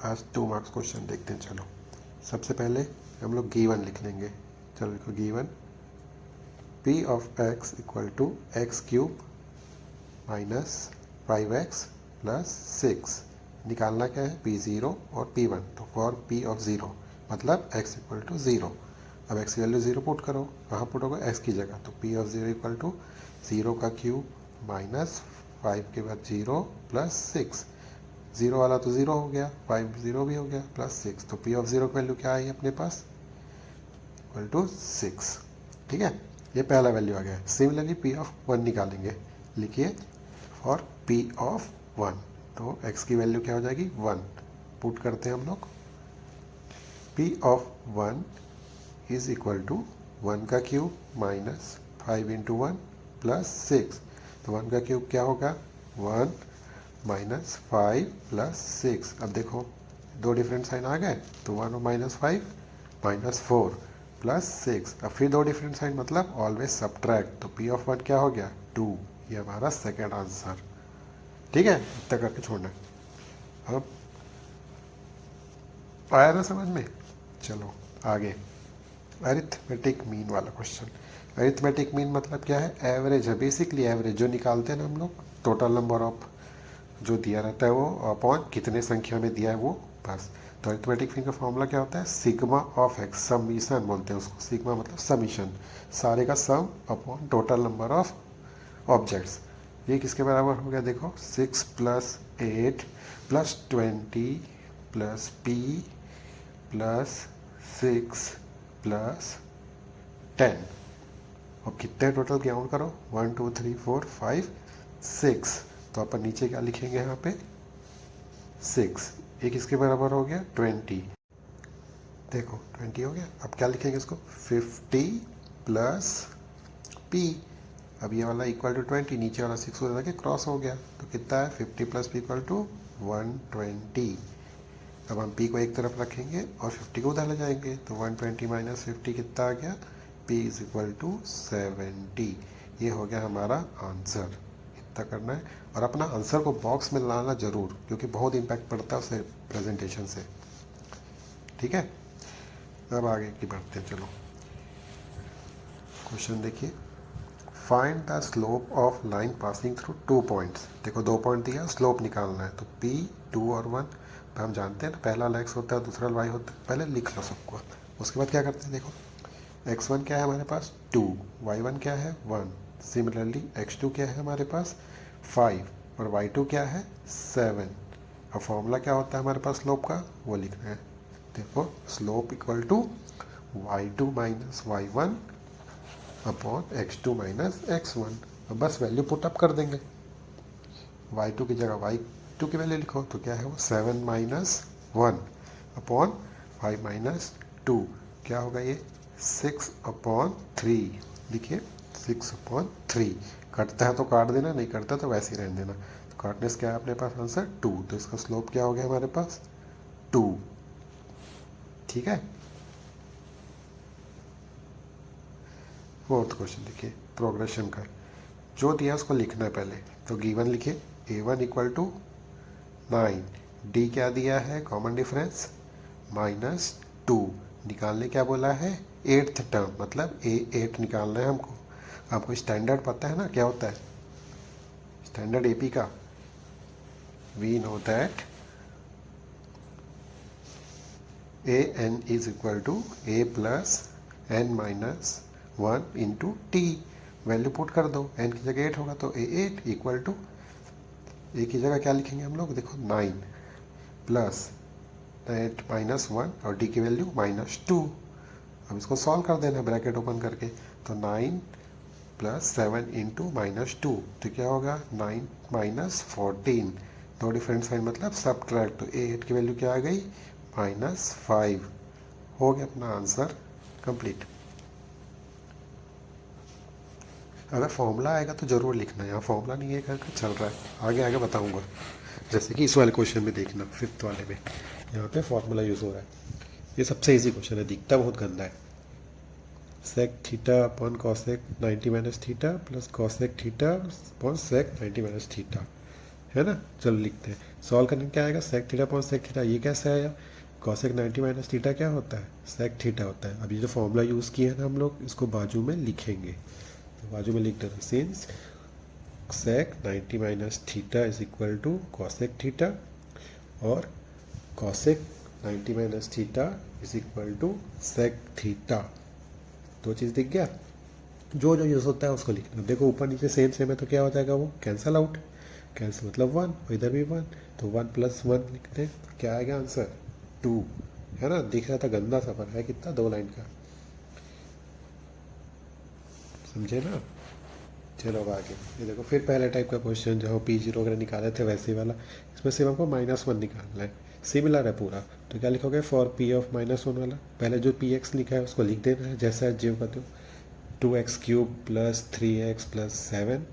आज 2 marks question देखते हैं। चलो सबसे पहले हम लोग गिवन लिख लेंगे। चलो देखो given p of x equal to x cube minus 5x plus 6। निकालना क्या है p0 और p1। तो फॉर p ऑफ 0 मतलब x इक्वल टू 0। अब x की वैल्यू 0 पुट करो। कहाँ पुट होगा x की जगह। तो p ऑफ 0 इक्वल टू 0 का क्यूब माइनस 5 के बाद 0 प्लस 6। 0 वाला तो 0 हो गया, 5 0 भी हो गया, प्लस 6। तो p ऑफ 0 की वैल्यू क्या आई अपने पास इक्वल टू 6। ठीक है, ये पहला वैल्यू आ गया। सिमिलरली p ऑफ 1 निकालेंगे। लिखिए फॉर p ऑफ 1। तो x की वैल्यू क्या हो जाएगी 1। पुट करते हैं हम लोग। p of 1 is equal to 1 का क्यूब माइनस 5 इंटू 1 प्लस 6। तो 1 का क्यूब क्या होगा 1 माइनस 5 प्लस 6। अब देखो दो डिफरेंट साइन आ गए। तो 1 माइनस 5 माइनस 4 प्लस 6। अब फिर दो डिफरेंट साइन मतलब ऑलवेज सब्ट्रैक्ट। तो p ऑफ 1 क्या हो गया 2। ये हमारा सेकेंड आंसर। ठीक है, इतना करके छोड़ना। अब आया ना समझ में। चलो आगे अरिथमेटिक मीन वाला क्वेश्चन। अरिथमेटिक मीन मतलब क्या है एवरेज है। बेसिकली एवरेज जो निकालते हैं ना हम लोग टोटल नंबर ऑफ जो दिया रहता है वो अपॉन कितने संख्या में दिया है वो बस। तो अरिथमेटिक मीन का फॉर्मूला क्या होता है सिग्मा ऑफ एक्स। समीशन बोलते हैं उसको। सिग्मा मतलब समीशन, सारे का सम upon total number of objects. ये किसके बराबर हो गया देखो 6 plus 8 plus 20 plus p plus 6 plus 10। अब कितने टोटल काउंट करो 1 2 3 4 5 6। तो अपन नीचे क्या लिखेंगे यहाँ पे 6। ये किसके बराबर हो गया 20। देखो 20 हो गया। अब क्या लिखेंगे इसको 50 प्लस p। अब ये वाला इक्वल टू 20, नीचे वाला 6 हो जाके क्रॉस हो गया। तो कितना है 50 प्लस p इक्वल टू 120। अब हम p को एक तरफ रखेंगे और 50 को उधर ले जाएंगे। तो 120 माइनस 50 कितना आ गया p इज इक्वल टू 70। ये हो गया हमारा आंसर। इतना करना है और अपना आंसर को बॉक्स में लाना जरूर, क्योंकि बहुत इम्पैक्ट पड़ता है उससे प्रेजेंटेशन से। ठीक है, अब आगे की बढ़ते हैं। चलो क्वेश्चन देखिए find the slope of line passing through 2 points. देखो 2 पॉइंट दिया, स्लोप निकालना है। तो p 2 और 1 हम जानते हैं ना, पहला वाला x होता है दूसरा y होता है। पहले लिख लो सबको, उसके बाद क्या करते हैं देखो x1 क्या है हमारे पास 2, y1 क्या है 1। सिमिलरली x2 क्या है हमारे पास 5 और y2 क्या है 7। अब फॉर्मूला क्या होता है हमारे पास स्लोप का वो लिखना है। देखो slope equal to y2 minus y1 upon x2 minus x1। अब बस वैल्यू पुट अप कर देंगे। y2 की जगह y2 की वैल्यू लिखो तो क्या है वो 7 माइनस 1 अपॉन 5 माइनस 2। क्या होगा ये 6 अपॉन 3। लिखिए 6 अपॉन 3। कटता है तो काट देना, नहीं कटता तो वैसे ही रहने देना। तो काटने से क्या है अपने पास आंसर 2। तो इसका स्लोप क्या हो गया हमारे पास 2। ठीक है, फोर्थ क्वेश्चन देखिए प्रोग्रेशन का। जो दिया उसको लिखना है पहले। तो गिवन लिखिए a1 इक्वल टू 9। डी क्या दिया है कॉमन डिफरेंस माइनस 2। निकालने क्या बोला है 8th टर्म, मतलब a8 निकालना है हमको। आपको स्टैंडर्ड पता है ना क्या होता है स्टैंडर्ड एपी का। We know that an is equal to a plus n minus 1 into T. Value put कर दो, n की जगह 8 होगा तो a8 इक्वल टू ए की जगह क्या लिखेंगे हम लोग देखो 9 प्लस 8 माइनस 1 और डी की वैल्यू माइनस 2। अब इसको सॉल्व कर देना ब्रैकेट ओपन करके। तो 9 प्लस 7 इंटू माइनस 2। तो क्या होगा 9 माइनस 14। दो डिफरेंट साइन मतलब सब्ट्रैक्ट। तो a8 की वैल्यू क्या आ गई -5। हो गया अपना आंसर कंप्लीट। अगर फॉर्मूला आएगा तो ज़रूर लिखना है, यहाँ फॉर्मूला नहीं है करके चल रहा है। आगे आगे बताऊंगा, जैसे कि इस वाले क्वेश्चन में देखना 5th वाले में यहाँ पे फॉर्मूला यूज़ हो रहा है। ये सबसे इजी क्वेश्चन है, दिखता बहुत गंदा है। Sec theta upon cosec 90 minus theta plus cosec theta upon sec 90 minus theta, है ना। चलो लिखते हैं सॉल्व करने क्या आएगा, sec theta upon sec theta. ये कैसे आया, कॉसेक 90 माइनस थीटा क्या होता है, सेक थीटा होता है। अब ये जो फॉर्मूला यूज़ किए हैं ना हम लोग, इसको बाजू में लिखेंगे। तो बाजू में लिख देना, since sec 90 minus theta is equal to cosec theta, और cosec 90 minus theta is equal to sec theta. दो चीज़ दिख गया। जो जो यूज़ होता है उसको लिखना। देखो ऊपर नीचे सेम सेम है तो क्या हो जाएगा, वो कैंसल आउट। कैंसिल मतलब वन, और इधर भी वन, तो वन प्लस वन लिखते हैं। क्या आएगा आंसर, टू। है ना, दिख रहा था गंदा सा, पर है कितना, 2 लाइन का। समझे ना। चलो अब आगे, ये देखो फिर पहले टाइप का क्वेश्चन, जहाँ P0 वगैरह निकाले थे वैसे वाला। इसमें सिर्फ हमको -1 निकालना है, सिमिलर है पूरा। तो क्या लिखोगे, फॉर P ऑफ -1 वाला, पहले जो PX लिखा है उसको लिख देना है जैसा एज्यूम करते हो, 2x³ प्लस 3x प्लस 7।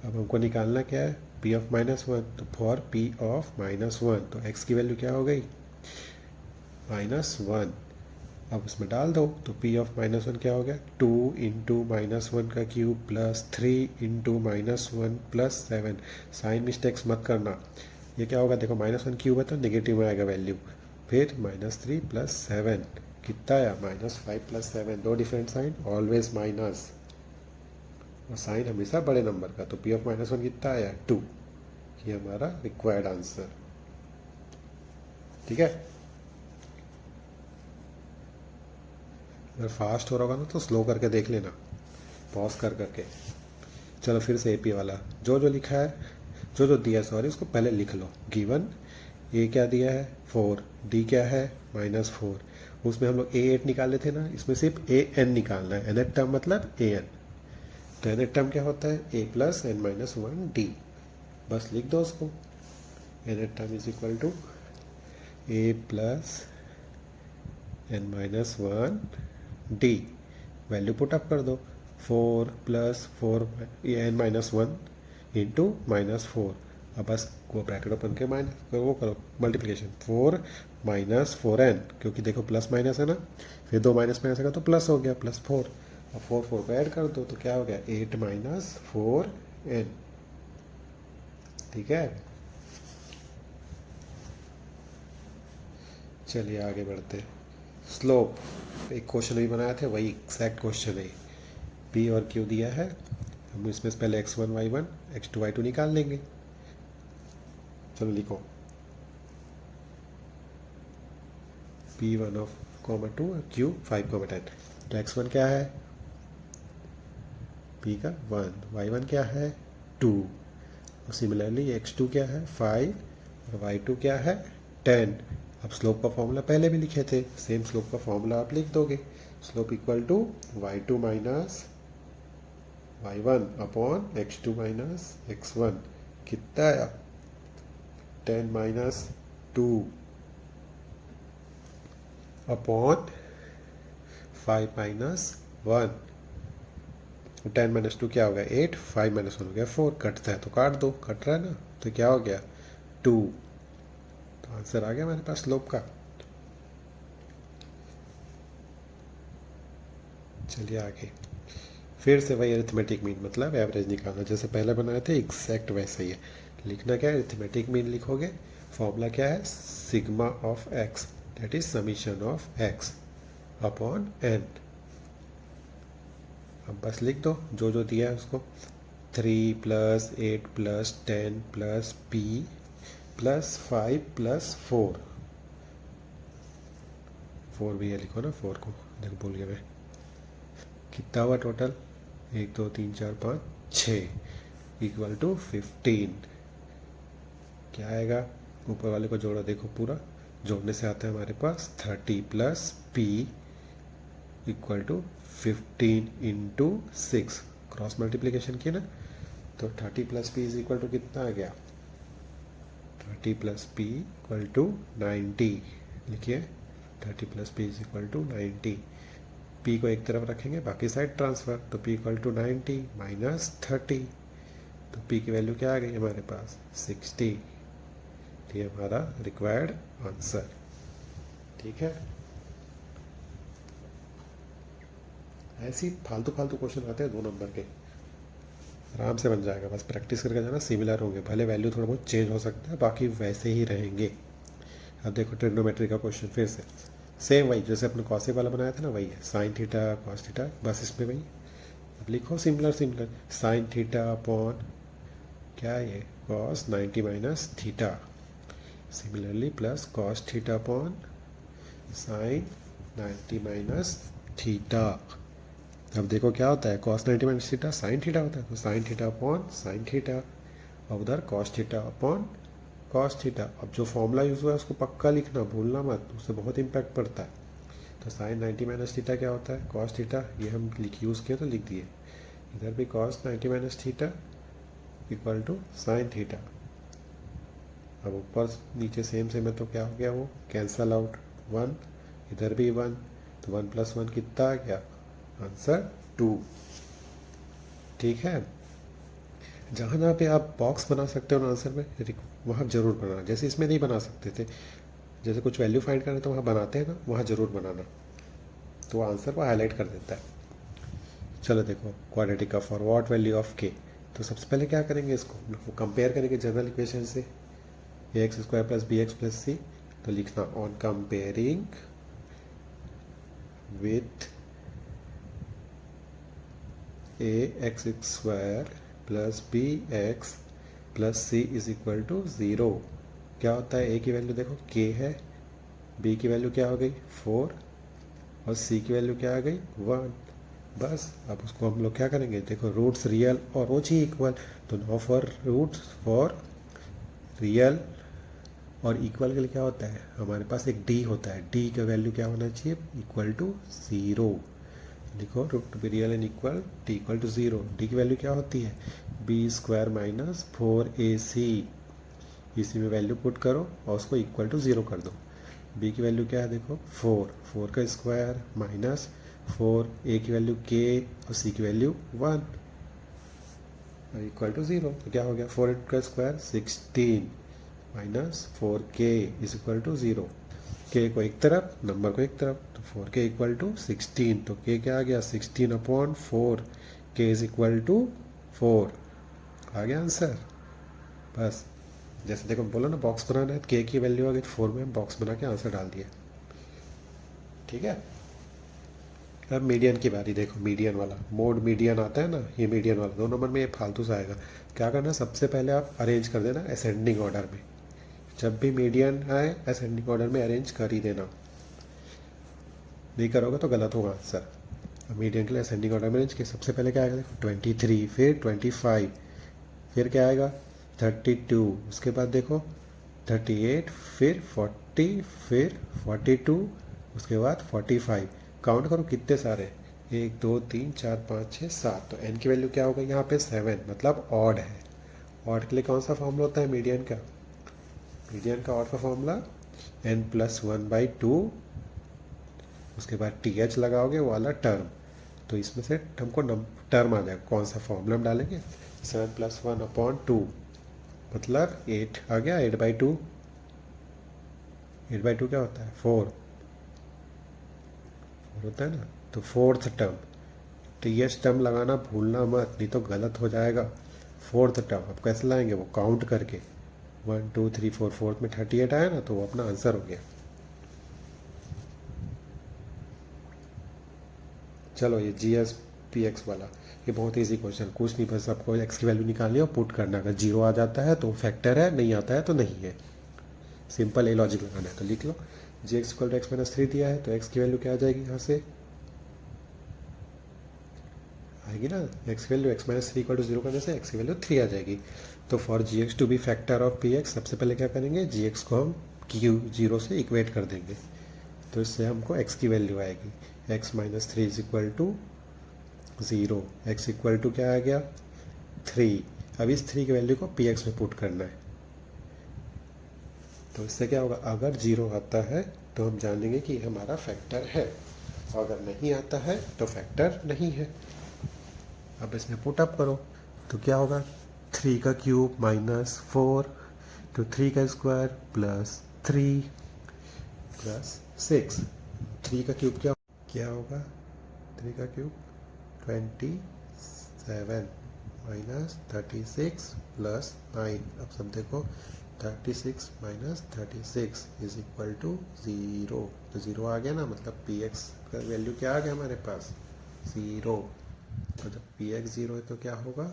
अब हमको निकालना क्या है, P ऑफ -1, तो फॉर P ऑफ -1 तो x की वैल्यू क्या हो गई, -1। अब उसमें डाल दो, तो P ऑफ -1 क्या हो गया, 2 इंटू -1 का cube plus 3 into -1 plus 7। Sign mistakes मत करना। ये क्या होगा, देखो -1 क्यूब है तो नेगेटिव में आएगा वैल्यू, फिर -3 प्लस 7 कितना आया, -5 प्लस 7, दो डिफरेंट साइन, ऑलवेज माइनस, और साइन हमेशा बड़े नंबर का। तो P ऑफ -1 कितना आया, 2। ये हमारा रिक्वायर्ड आंसर। ठीक है। अगर फास्ट हो रहा होगा ना तो स्लो करके देख लेना, पॉज कर करके। चलो फिर से AP वाला, जो जो लिखा है, जो जो दिया है सॉरी, उसको पहले लिख लो। गिवन A क्या दिया है 4, D क्या है -4। उसमें हम लोग A8 निकाले थे ना, इसमें सिर्फ AN निकालना है, nth टर्म मतलब AN। तो nth टर्म क्या होता है, A plus n minus 1D। बस लिख दो उसको, nth term is equal to A plus n minus 1D। Value put up कर दो, 4 प्लस 4 n माइनस 1 इंटू -4। अब बस वो ब्रैकेट ओपन के माइनस वो करो मल्टीप्लिकेशन, 4 माइनस 4n, क्योंकि देखो प्लस माइनस है ना, फिर 2 माइनस माइनस आएगा तो प्लस हो गया, +4। अब 4 4 को ऐड कर दो तो क्या हो गया, 8 माइनस 4n। ठीक है। चलिए आगे बढ़ते। स्लोप, एक क्वेश्चन भी बनाया था, वही एग्जैक्ट क्वेश्चन है। P और Q दिया है, हम इसमें से पहले x1 y1 x2 y2 निकाल लेंगे। चलो लिखो, P1 ऑफ (2) और Q 5, 10। तो x1 क्या है, P का 1, y1 क्या है 2, और सिमिलरली x2 क्या है 5, और y2 क्या है 10। अब स्लोप का फॉर्मूला पहले भी लिखे थे, सेम स्लोप का फॉर्मूला आप लिख दोगे। Slope equal to y2 minus y1 upon x2 minus x1। कितना आया, 10 माइनस 2 अपॉन 5 माइनस 1। 10 माइनस 2 क्या हो गया 8, 5 माइनस 1 हो गया 4। कटता है तो काट दो, कट रहा है ना, तो क्या हो गया 2। तो आंसर आ गया हमारे पास स्लोप का। चलिए आगे, फिर से वही अरिथमेटिक मीन मतलब एवरेज निकालना, जैसे पहले बनाए थे एग्जैक्ट वैसा ही है। लिखना क्या है, अरिथमेटिक मीन लिखोगे, फॉर्मूला क्या है, sigma of x, that is summation of x upon n. अब बस लिख दो जो जो दिया है उसको, 3 plus 8 plus 10 plus P plus 5 plus 4 भी है, लिखो ना 4 को, देखो भूल गया मैं। कितना हुआ टोटल, 1 2 3 4 5 6 इक्वल टू 15। क्या आएगा, ऊपर वाले को जोड़ो, देखो पूरा जोड़ने से आता है हमारे पास 30 plus P equal to 15 into 6। Cross multiplication की ना, तो 30 plus P is equal to कितना आ गया, 30 प्लस P इक्वल टू 90। लिखिए 30 plus P is equal to 90। P को एक तरफ रखेंगे, बाकी साइड ट्रांसफर, तो P इक्वल टू 90 माइनस 30। तो P की वैल्यू क्या आ गई हमारे पास 60। ये हमारा रिक्वायर्ड आंसर। ठीक है। ऐसी फालतू फालतू क्वेश्चन आते हैं 2 नंबर के, आराम से बन जाएगा, बस प्रैक्टिस करके जाना, सिमिलर होंगे, भले वैल्यू थोड़ा बहुत चेंज हो सकता है, बाकी वैसे ही रहेंगे। अब देखो ट्रिग्नोमेट्री का क्वेश्चन फिर से सेम वही जैसे अपने कॉसिक वाला बनाया था ना, वही है, साइन थीटा कॉस थीटा, बस इसमें वही। अब लिखो similar similar, sine theta upon क्या है ये, cos 90 minus theta, similarly plus cos theta upon sine 90 minus theta. अब देखो क्या होता है, cos 90 minus theta sine theta होता है, तो sine theta upon sine theta, और उधर cos theta upon cos theta. अब जो फॉर्मूला यूज़ हुआ है उसको पक्का लिखना, भूलना मत, उससे बहुत इम्पैक्ट पड़ता है। तो साइन 90 माइनस थीटा क्या होता है, कॉस थीटा, ये हम यूज़ किए तो लिख दिए। इधर भी cos 90 minus theta equal to sine theta. अब ऊपर नीचे सेम सेम है तो क्या हो गया, वो कैंसल आउट, 1, इधर भी 1, तो 1 प्लस 1 कितना आ गया, आंसर 2। ठीक है, जहाँ जहाँ पे आप बॉक्स बना सकते हो ना आंसर में, वहाँ ज़रूर बनाना, जैसे इसमें नहीं बना सकते थे, जैसे कुछ वैल्यू फाइंड करना तो वहाँ बनाते हैं ना, वहाँ ज़रूर बनाना, तो आंसर को हाईलाइट कर देता है। चलो देखो क्वाड्रेटिक का फॉर व्हाट वैल्यू ऑफ के, तो सबसे पहले क्या करेंगे, इसको कंपेयर करेंगे जनरल इक्वेशन से, A X square plus B X plus C, तो लिखना on comparing with A X square plus B X plus C is equal to 0। क्या होता है, ए की वैल्यू देखो के है, बी की वैल्यू क्या हो गई 4, और सी की वैल्यू क्या आ गई 1। बस अब उसको हम लोग क्या करेंगे, देखो रूट्स रियल और वो चाहिए इक्वल, तो no for roots for real और इक्वल के लिए क्या होता है, हमारे पास एक डी होता है, डी का वैल्यू क्या होना चाहिए, इक्वल टू 0। लिखो root to be real and equal D equal to 0, D की वैल्यू क्या होती है, बी स्क्वायर माइनस 4ac, इसी में वैल्यू पुट करो और उसको इक्वल टू 0 कर दो। बी की वैल्यू क्या है देखो 4, 4 का स्क्वायर माइनस 4, ए की वैल्यू के और सी की वैल्यू 1 इक्वल टू 0, तो क्या हो गया 4 का square 16 minus 4k is equal to 0, के को एक तरफ नंबर को एक तरफ, तो 4k इक्वल टू 16, तो k क्या आ गया 16 upon 4, k is equal to 4, आ गया आंसर। बस जैसे देखो बोलो ना बॉक्स बनाना है, k की वैल्यू आ गई 4 में बॉक्स बना के आंसर डाल दिया। ठीक है, अब मीडियन की बारी, देखो मीडियन वाला मोड मीडियन आता है ना, ये मीडियन वाला 2 नंबर में ये फालतू सा आएगा। क्या करना, सबसे पहले आप अरेंज कर देना असेंडिंग ऑर्डर में, जब भी मीडियन आए असेंडिंग ऑर्डर में अरेंज कर ही देना, नहीं करोगे तो गलत होगा आंसर। मीडियन के लिए असेंडिंग ऑर्डर में अरेंज किया, सबसे पहले क्या आएगा देखो 23, फिर 25, फिर क्या आएगा 32, उसके बाद देखो 38, फिर 40, फिर 42, उसके बाद 45। काउंट करो कितने सारे, 1 2 3 4 5 6 7, तो एन की वैल्यू क्या होगा यहाँ पे 7, मतलब ऑड है। ऑड के लिए कौन सा फॉर्मूला होता है मीडियन का, मीडियन का ऑड का फॉर्मूला n+1/2, उसके बाद टी एच लगाओगे वो वाला टर्म, तो इसमें से हमको टर्म आ जाएगा, कौन सा फॉर्मूला हम डालेंगे 7+1/2, मतलब 8 आ गया, 8/2, 8/2 क्या होता है 4 होता है ना, तो fourth term, T H term लगाना भूलना मत, नहीं तो गलत हो जाएगा। फोर्थ टर्म अब कैसे लाएंगे, वो काउंट करके 1 2 3 4, फोर्थ में 38 आया ना, तो वो अपना आंसर हो गया। चलो ये GS/PX वाला, ये बहुत इजी क्वेश्चन, कुछ नहीं, बस आपको एक्स की वैल्यू निकालनी है और पुट करना, अगर 0 आ जाता है तो फैक्टर है, नहीं आता है तो नहीं है, सिंपल ए लॉजिक लगाना है। तो लिख लो GX = x-3 दिया है, तो x की वैल्यू क्या आ जाएगी, यहाँ से आएगी ना, x की वैल्यू x-3 = 0 करने से x की वैल्यू 3 आ जाएगी। तो for GX to be factor of PX, सबसे पहले क्या करेंगे, GX को हम Q0 से इक्वेट कर देंगे, तो इससे हमको x की वैल्यू आएगी x-3 = 0, x इक्वल टू क्या आ गया 3। अब इस 3 की वैल्यू को PX में पुट करना है, तो इससे क्या होगा, अगर 0 आता है तो हम जानेंगे कि हमारा फैक्टर है, और अगर नहीं आता है तो फैक्टर नहीं है। अब इसमें पुट अप करो तो क्या होगा, 3 का क्यूब माइनस 4, तो 3 का स्क्वायर प्लस 3 प्लस 6, 3 का क्यूब क्या होगा, 3 का क्यूब 27 माइनस 36 प्लस 9। अब सब देखो 36 माइनस 36 इज इक्वल टू 0। तो 0 आ गया ना, मतलब पी एक्स का वैल्यू क्या आ गया हमारे पास, 0। और जब पी एक्स 0 है तो क्या होगा,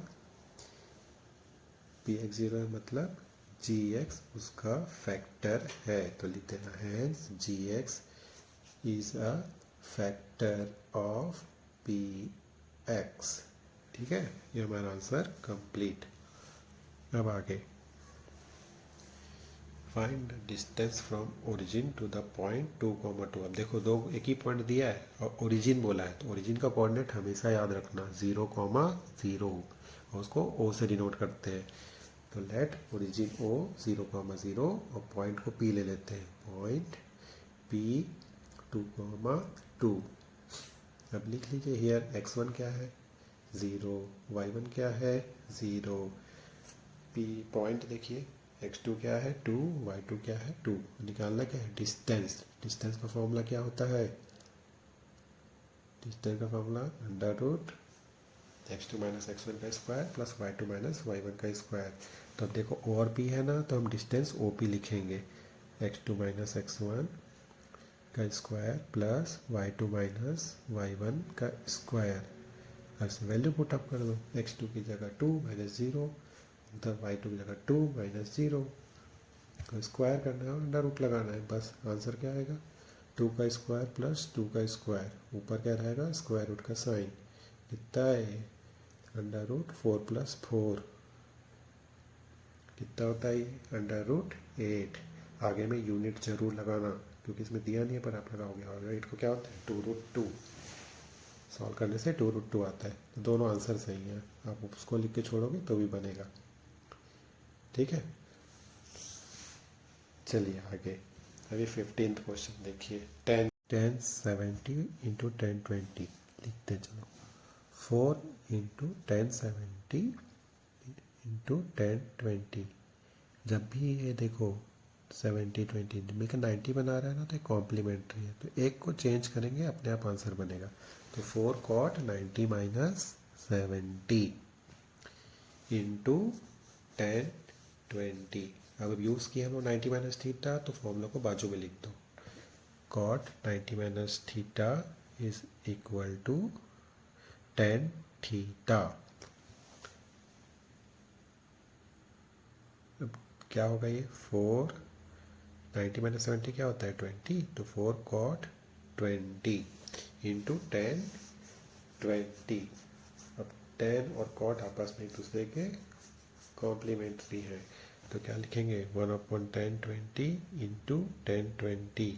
पी एक्स 0 है मतलब जी एक्स उसका फैक्टर है। तो लिख देना है G X is a factor of P X. ठीक है, ये हमारा आंसर कंप्लीट। अब आगे, find distance from origin to the point 2,2। अब देखो दो एक ही पॉइंट दिया है और ओरिजिन बोला है, तो ओरिजिन का कोऑर्डिनेट हमेशा याद रखना 0,0, और उसको ओ से डिनोट करते हैं। तो लेट ओरिजिन ओ 0,0 और पॉइंट को पी ले लेते हैं, पॉइंट पी 2,2। अब लिख लीजिए हियर x1 क्या है 0, y1 क्या है 0, पी पॉइंट देखिए x2 क्या है 2, y2 क्या है 2। निकालना क्या है डिस्टेंस। डिस्टेंस का फॉर्मूला क्या होता है, डिस्टेंस का formula under root x2 minus x1 का square plus y2 minus y1 का स्क्वायर। तो अब देखो ओ और पी है ना, तो हम डिस्टेंस ओ पी लिखेंगे, x2 माइनस x1 का square plus y2 minus y1 का स्क्वायर। अब इसमें वैल्यू पुट अप कर दो, x2 की जगह 2 माइनस 0, मतलब y2 की जगह 2 माइनस 0, तो स्क्वायर करना है और अंडर रूट लगाना है, बस आंसर क्या आएगा 2 का स्क्वायर प्लस 2 का स्क्वायर, ऊपर क्या रहेगा स्क्वायर रूट का साइन, कितना है अंडर रूट 4 प्लस 4, कितना होता है अंडर रूट 8। आगे में यूनिट जरूर लगाना क्योंकि इसमें दिया नहीं है पर आप लगाओगे, और 8 को क्या होता है 2√2, सॉल्व करने से 2√2 आता है। तो दोनों आंसर सही हैं, आप उसको लिख के छोड़ोगे तो भी बनेगा। ठीक है, चलिए आगे। अभी 15th क्वेश्चन देखिए, 1070 इंटू 1020 लिखते चलो, 4 इंटू 1070 इंटू 1020। जब भी ये देखो 70 20 मिलकर 90 बना रहा है ना, तो कॉम्प्लीमेंट्री है, तो एक को चेंज करेंगे अपने आप आंसर बनेगा। तो 4 कॉट 90 माइनस 70 इंटू 1020। अगर यूज़ किया हम लोग 90 माइनस थीटा, तो फॉर्मूला को बाजू में लिख दो, cot 90 minus theta is equal to 10 theta. अब क्या होगा ये 4 90 माइनस 70 क्या होता है 20, तो 4 कॉट 20 इंटू 1020। अब 10 और कॉट आपस में एक दूसरे के कॉम्प्लीमेंट्री है, तो क्या लिखेंगे 1/1020 इंटू 1020,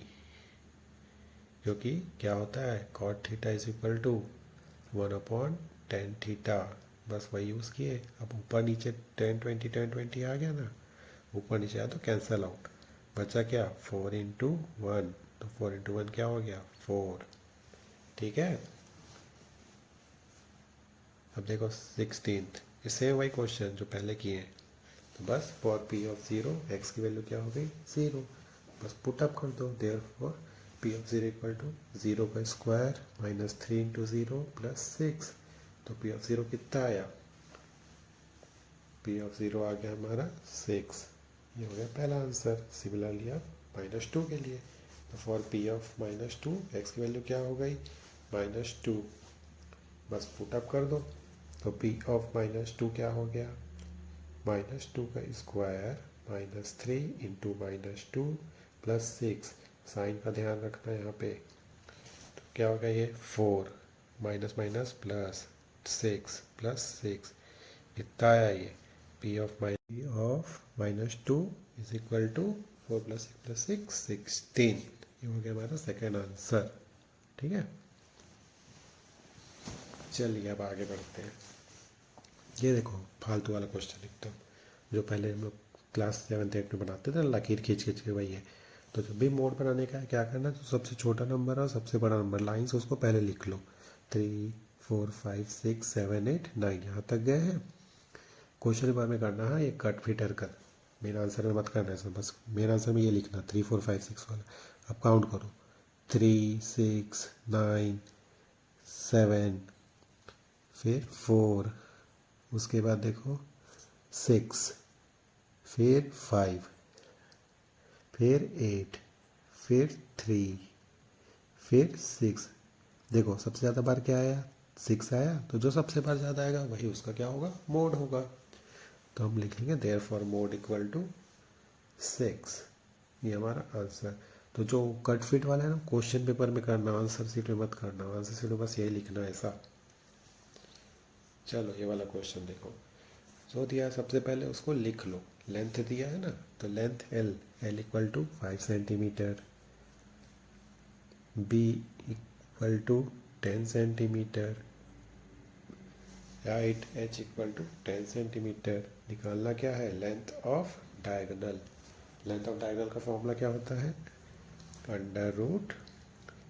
क्योंकि क्या होता है cot theta is equal to 1/10 theta, बस वही यूज़ किए। अब ऊपर नीचे 1020 आ गया ना, ऊपर नीचे आया तो कैंसल आउट, बचा क्या 4 इंटू 1, तो 4 इंटू 1 क्या हो गया 4। ठीक है, अब देखो 16th, इससे वही क्वेश्चन जो पहले किए हैं, तो बस फॉर पी ऑफ 0 एक्स की वैल्यू क्या हो गई 0, बस पुट अप कर दो, therefore P of 0 equal to 0 का स्क्वायर माइनस 3 इंटू 0 प्लस 6। तो पी ऑफ 0 कितना आया, पी ऑफ 0 आ गया हमारा 6, ये हो गया पहला आंसर। सिमिलरली आप -2 के लिए, तो फॉर पी ऑफ -2 एक्स की वैल्यू क्या हो गई -2, बस पुट अप कर दो, तो पी ऑफ -2 क्या हो गया -2 का square minus 3 into -2 plus 6, sign का ध्यान रखना यहाँ पे, तो क्या होगा ये 4 माइनस माइनस प्लस 6 प्लस 6, कितना आया ये P of -2 is equal to 4 plus 6 plus 6 16, ये हो गया हमारा सेकेंड आंसर। ठीक है, चलिए अब आगे बढ़ते हैं। ये देखो फालतू वाला क्वेश्चन एकदम, जो पहले हम लोग क्लास 7 8 में बनाते थे ना, लकीर खींच खींच के, वही है। तो जब भी मोड बनाने का है क्या करना है, तो सबसे छोटा नंबर और सबसे बड़ा नंबर लाइन्स उसको पहले लिख लो, 3 4 5 6 7 8 9 यहाँ तक गए हैं। क्वेश्चन के बारे में करना है ये कट फिटर कर, मेरा आंसर में मत करना है, बस मेरा आंसर में ये लिखना 3 4 5 6 वाला। अब काउंट करो 3 6 9 7, फिर 4 उसके बाद देखो 6, फिर 5, फिर 8, फिर 3, फिर 6। देखो सबसे ज़्यादा बार क्या आया, 6 आया, तो जो सबसे बार ज़्यादा आएगा वही उसका क्या होगा, मोड होगा। तो हम लिखेंगे therefore mode equal to 6। ये हमारा आंसर। तो जो कट फिट वाला है ना, क्वेश्चन पेपर में करना, आंसर शीट में मत करना, आंसर शीट में बस यही लिखना है ऐसा। चलो ये वाला क्वेश्चन देखो, जो दिया है सबसे पहले उसको लिख लो। लेंथ दिया है ना, तो length L equal to 5 centimetre, B equal to 10 centimetre, height H equal to 10 centimetre. निकालना क्या है, length of diagonal. Length of diagonal का फॉर्मूला क्या होता है, under root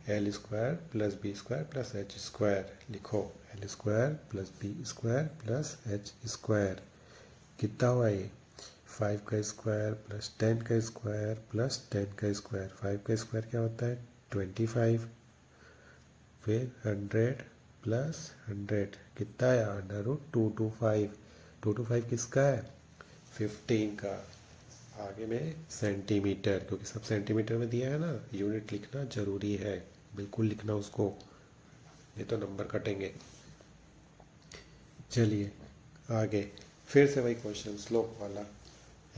L square plus B square plus H square. लिखो L square plus B square plus H square. कितना हुआ ये, 5 का स्क्वायर प्लस 10 का स्क्वायर प्लस 10 का स्क्वायर। 5 का स्क्वायर क्या होता है 25, फिर 100 प्लस 100 कितना है अंडर रूट 225। 225 किसका है, 15 का। आगे में सेंटीमीटर, क्योंकि सब सेंटीमीटर में दिया है ना, यूनिट लिखना जरूरी है, बिल्कुल लिखना उसको, ये तो नंबर कटेंगे। चलिए आगे फिर से वही क्वेश्चन स्लोप वाला,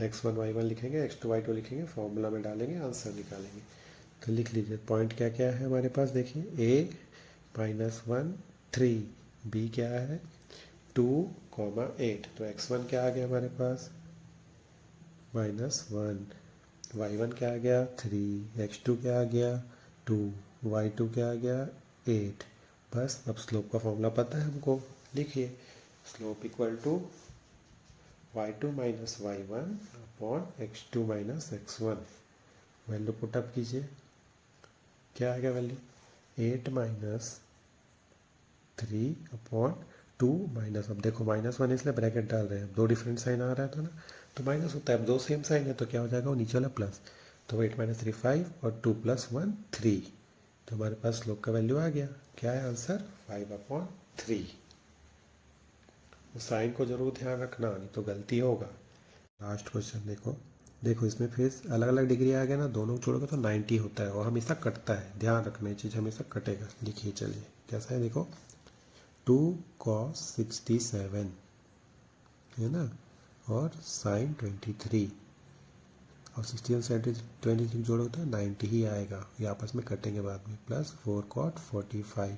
x1 y1 लिखेंगे, x2 y2 लिखेंगे, फॉर्मूला में डालेंगे, आंसर निकालेंगे। तो लिख लीजिए पॉइंट क्या क्या है हमारे पास, देखिए a -1 3, b क्या है 2, 8। तो x1 क्या आ गया हमारे पास -1, y1 क्या आ गया 3, x2 क्या आ गया 2, y2 क्या आ गया 8। बस अब स्लोप का फॉर्मूला पता है हमको, लिखिए slope equal to y2 minus y1 upon x2 minus x1। Value put up कीजिए, क्या आ गया वैल्यू 8 माइनस 3 अपॉन 2 माइनस, अब देखो -1 इसलिए ब्रैकेट डाल रहे हैं, दो डिफरेंट साइन आ रहा था ना, तो माइनस होता है, अब दो सेम साइन है तो क्या हो जाएगा वो नीचे वाला प्लस। तो 8 - 3 5 और 2 + 1 3। तो हमारे पास स्लोप का वैल्यू आ गया, क्या है आंसर 5/3। साइन को जरूर ध्यान रखना, नहीं तो गलती होगा। लास्ट क्वेश्चन देखो, देखो इसमें फिर अलग अलग डिग्री आ गया ना, दोनों को जोड़ोगे तो 90 होता है, और हमेशा कटता है, ध्यान रखना ये चीज़ हमेशा कटेगा। लिखिए चलिए कैसा है देखो, 2 cos 67 है ना, और साइन 23, और 60 और 23 जोड़ोगे तो 90 ही आएगा, ये आपस में कटेंगे बाद में, प्लस 4 cot 45।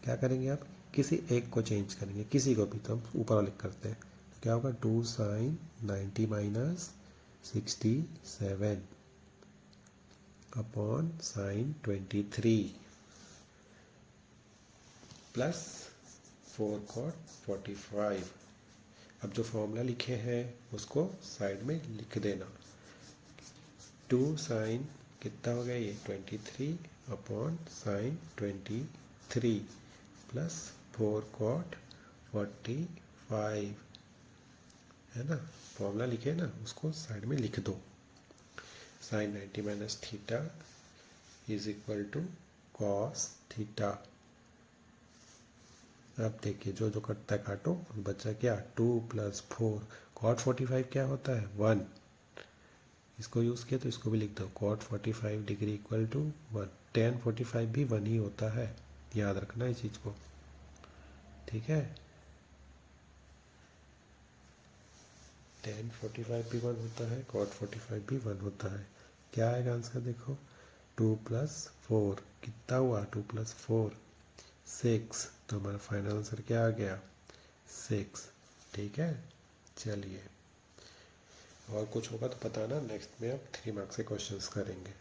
क्या करेंगे आप, किसी एक को चेंज करेंगे, किसी को भी, तो हम ऊपर वाले करते हैं, तो क्या होगा 2 sin 90 minus 67 upon sine 23 plus 4 cot 45। अब जो फॉर्मूला लिखे हैं उसको साइड में लिख देना। 2 साइन कितना हो गया ये 23 अपॉन साइन 23 प्लस 4 cot 45 है ना। फॉर्मूला लिखे ना, उसको साइड में लिख दो। Sine 90 minus theta is equal to cos theta. अब देखिए जो जो कटता है काटो, बचा क्या 2 + 4 cot 45 क्या होता है 1, इसको यूज़ किया तो इसको भी लिख दो, cot 45 degree equal to 1। tan 45 भी 1 ही होता है, याद रखना इस चीज़ को, ठीक है। tan 45 भी 1 होता है, cot 45 भी 1 होता है। क्या आएगा आंसर देखो, 2 + 4 कितना हुआ 2 + 4 6। तो हमारा फाइनल आंसर क्या आ गया 6, ठीक है। चलिए और कुछ होगा तो बताना, नेक्स्ट में अब 3 मार्क्स के क्वेश्चंस करेंगे।